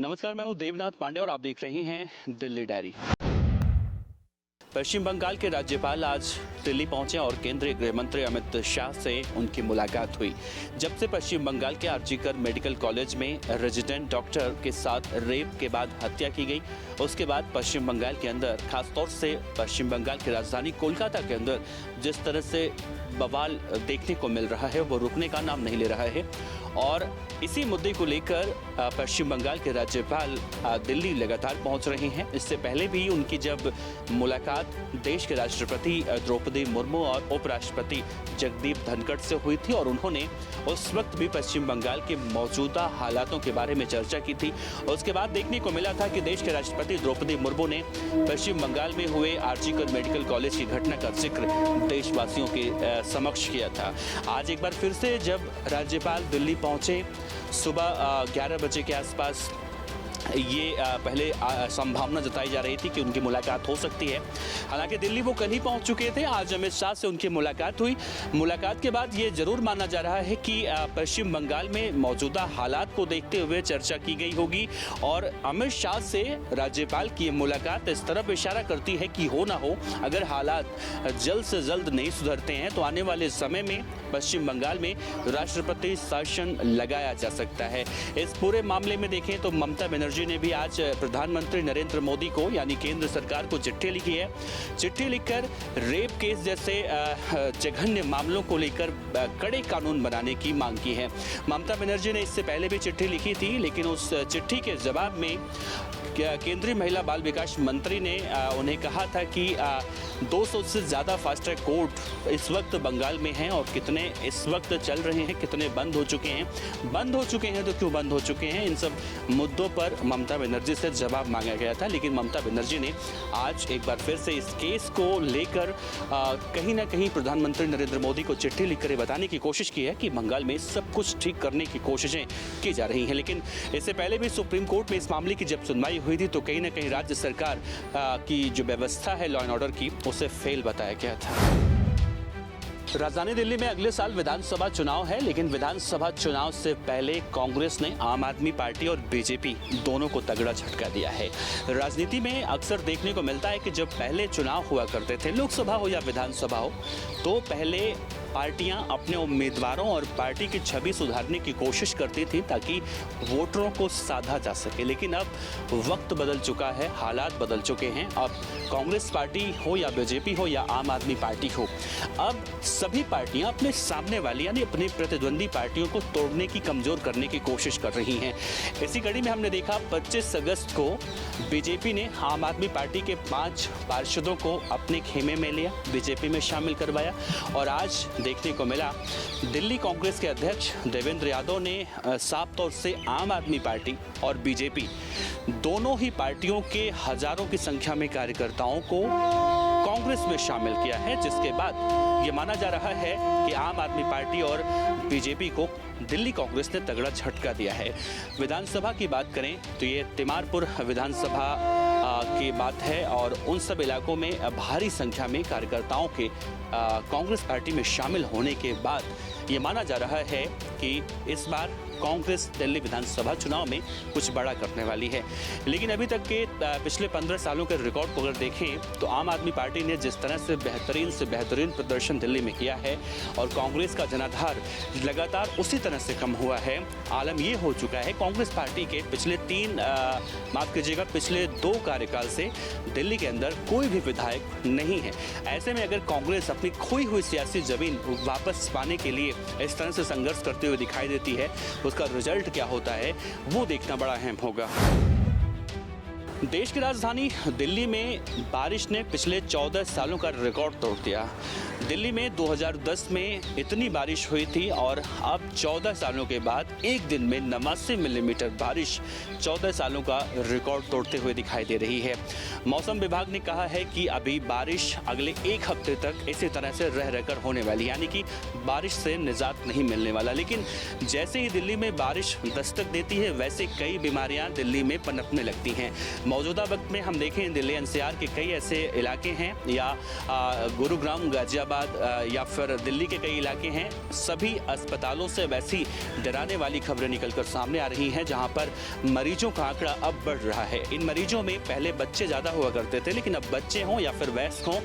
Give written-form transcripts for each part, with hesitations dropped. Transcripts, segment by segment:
नमस्कार, मैं हूं देवनाथ पांडे और आप देख रहे हैं दिल्ली डायरी। पश्चिम बंगाल के राज्यपाल आज दिल्ली पहुंचे और केंद्रीय गृह मंत्री अमित शाह से उनकी मुलाकात हुई। जब से पश्चिम बंगाल के आरजीकर मेडिकल कॉलेज में रेजिडेंट डॉक्टर के साथ रेप के बाद हत्या की गई, उसके बाद पश्चिम बंगाल के अंदर, खासतौर से पश्चिम बंगाल की राजधानी कोलकाता के अंदर जिस तरह से बवाल देखने को मिल रहा है वो रुकने का नाम नहीं ले रहा है। और इसी मुद्दे को लेकर पश्चिम बंगाल के राज्यपाल दिल्ली लगातार पहुंच रहे हैं। इससे पहले भी उनकी जब मुलाकात देश के राष्ट्रपति द्रौपदी मुर्मू और उपराष्ट्रपति जगदीप धनखड़ से हुई थी और उन्होंने उस वक्त भी पश्चिम बंगाल के मौजूदा हालातों के बारे में चर्चा की थी। उसके बाद देखने को मिला था कि देश के राष्ट्रपति द्रौपदी मुर्मू ने पश्चिम बंगाल में हुए आरजीकर मेडिकल कॉलेज की घटना का जिक्र देशवासियों के समक्ष किया था। आज एक बार फिर से जब राज्यपाल दिल्ली पहुंचे, सुबह 11 बजे के आसपास ये पहले संभावना जताई जा रही थी कि उनकी मुलाकात हो सकती है। हालांकि दिल्ली वो कल ही पहुंच चुके थे। आज अमित शाह से उनकी मुलाकात हुई। मुलाकात के बाद ये जरूर माना जा रहा है कि पश्चिम बंगाल में मौजूदा हालात को देखते हुए चर्चा की गई होगी और अमित शाह से राज्यपाल की मुलाकात इस तरफ इशारा करती है कि हो ना हो, अगर हालात जल्द से जल्द नहीं सुधरते हैं तो आने वाले समय में पश्चिम बंगाल में राष्ट्रपति शासन लगाया जा सकता है। इस पूरे मामले में देखें तो ममता बनर्जी ने भी आज प्रधानमंत्री नरेंद्र मोदी को यानी केंद्र सरकार को चिट्ठी लिखी है। चिट्ठी लिखकर रेप केस जैसे जघन्य मामलों को लेकर कड़े कानून बनाने की मांग की है। ममता बनर्जी ने इससे पहले भी चिट्ठी लिखी थी, लेकिन उस चिट्ठी के जवाब में केंद्रीय महिला बाल विकास मंत्री ने उन्हें कहा था कि 200 से ज़्यादा फास्ट ट्रैक कोर्ट इस वक्त बंगाल में हैं और कितने इस वक्त चल रहे हैं, कितने बंद हो चुके हैं तो क्यों बंद हो चुके हैं, इन सब मुद्दों पर ममता बनर्जी से जवाब मांगा गया था। लेकिन ममता बनर्जी ने आज एक बार फिर से इस केस को लेकर कहीं ना कहीं प्रधानमंत्री नरेंद्र मोदी को चिट्ठी लिखकर बताने की कोशिश की है कि बंगाल में सब कुछ ठीक करने की कोशिशें की जा रही हैं। लेकिन इससे पहले भी सुप्रीम कोर्ट में इस मामले की जब सुनवाई हुई थी तो कहीं ना कहीं राज्य सरकार की जो व्यवस्था है लॉ एंड ऑर्डर की, उसे फेल बताया गया था। राजधानी दिल्ली में अगले साल विधानसभा चुनाव है, लेकिन विधानसभा चुनाव से पहले कांग्रेस ने आम आदमी पार्टी और बीजेपी दोनों को तगड़ा झटका दिया है। राजनीति में अक्सर देखने को मिलता है कि जब पहले चुनाव हुआ करते थे, लोकसभा हो या विधानसभा हो, तो पहले पार्टियां अपने उम्मीदवारों और पार्टी की छवि सुधारने की कोशिश करती थी ताकि वोटरों को साधा जा सके। लेकिन अब वक्त बदल चुका है, हालात बदल चुके हैं। अब कांग्रेस पार्टी हो या बीजेपी हो या आम आदमी पार्टी हो, अब सभी पार्टियां अपने सामने वाली यानी अपनी प्रतिद्वंदी पार्टियों को तोड़ने की, कमजोर करने की कोशिश कर रही हैं। इसी कड़ी में हमने देखा 25 अगस्त को बीजेपी ने आम आदमी पार्टी के 5 पार्षदों को अपने खेमे में लिया, बीजेपी में शामिल करवाया और आज देखने को मिला दिल्ली कांग्रेस के अध्यक्ष देवेंद्र यादव ने साफ तौर से आम आदमी पार्टी और बीजेपी दोनों ही पार्टियों के हजारों की संख्या में कार्यकर्ताओं को कांग्रेस में शामिल किया है, जिसके बाद ये माना जा रहा है कि आम आदमी पार्टी और बीजेपी को दिल्ली कांग्रेस ने तगड़ा झटका दिया है। विधानसभा की बात करें तो ये तिमारपुर विधानसभा की बात है और उन सब इलाकों में भारी संख्या में कार्यकर्ताओं के कांग्रेस पार्टी में शामिल होने के बाद ये माना जा रहा है कि इस बार कांग्रेस दिल्ली विधानसभा चुनाव में कुछ बड़ा करने वाली है। लेकिन अभी तक के पिछले 15 सालों के रिकॉर्ड को अगर देखें तो आम आदमी पार्टी ने जिस तरह से बेहतरीन प्रदर्शन दिल्ली में किया है और कांग्रेस का जनाधार लगातार उसी तरह से कम हुआ है। आलम ये हो चुका है कांग्रेस पार्टी के पिछले 2 कार्यकाल से दिल्ली के अंदर कोई भी विधायक नहीं है। ऐसे में अगर कांग्रेस अपनी खोई हुई सियासी जमीन वापस पाने के लिए इस तरह से संघर्ष करते हुए दिखाई देती है, उसका रिजल्ट क्या होता है वो देखना बड़ा अहम होगा। देश की राजधानी दिल्ली में बारिश ने पिछले 14 सालों का रिकॉर्ड तोड़ दिया। दिल्ली में 2010 में इतनी बारिश हुई थी और अब 14 सालों के बाद एक दिन में 89 मिलीमीटर बारिश 14 सालों का रिकॉर्ड तोड़ते हुए दिखाई दे रही है। मौसम विभाग ने कहा है कि अभी बारिश अगले 1 हफ्ते तक इसी तरह से रह रहकर होने वाली, यानी कि बारिश से निजात नहीं मिलने वाला। लेकिन जैसे ही दिल्ली में बारिश दस्तक देती है वैसे कई बीमारियां दिल्ली में पनपने लगती हैं। मौजूदा वक्त में हम देखें दिल्ली एनसीआर के कई ऐसे इलाके हैं या गुरुग्राम, गाजियाबाद फरीदाबाद या फिर दिल्ली के कई इलाके हैं, सभी अस्पतालों से वैसी डराने वाली खबरें निकलकर सामने आ रही हैं, जहां पर मरीजों का आंकड़ा अब बढ़ रहा है। इन मरीजों में पहले बच्चे ज़्यादा हुआ करते थे, लेकिन अब बच्चे हों या फिर वयस्क हों,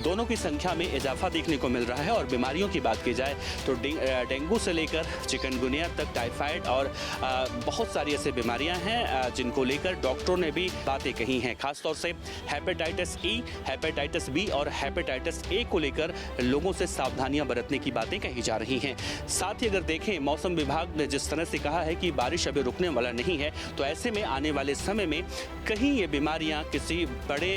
दोनों की संख्या में इजाफा देखने को मिल रहा है। और बीमारियों की बात की जाए तो डेंगू से लेकर चिकनगुनिया तक, टाइफाइड और बहुत सारी ऐसी बीमारियां हैं जिनको लेकर डॉक्टरों ने भी बातें कही हैं। खासतौर से हेपेटाइटिस ई, हेपेटाइटिस बी और हेपेटाइटिस ए को लेकर लोगों से सावधानियां बरतने की बातें कही जा रही हैं। साथ ही अगर देखें, मौसम विभाग ने जिस तरह से कहा है कि बारिश अभी रुकने वाला नहीं है, तो ऐसे में आने वाले समय में कहीं ये बीमारियां किसी बड़े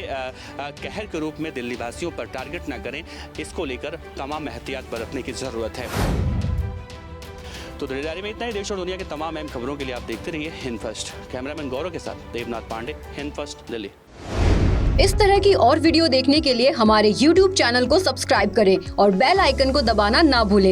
कहर के रूप में दिल्ली वासियों पर टारगेट ना करें, इसको लेकर तमाम एहतियात बरतने की जरूरत है। तो दिल्ली में इतना ही। देश और दुनिया के तमाम अहम खबरों के लिए आप देखते रहिए हिंद फर्स्ट। कैमरामैन गौरव के साथ देवनाथ पांडे, हिंद फर्स्ट, दिल्ली। इस तरह की और वीडियो देखने के लिए हमारे YouTube चैनल को सब्सक्राइब करें और बेल आइकन को दबाना ना भूलें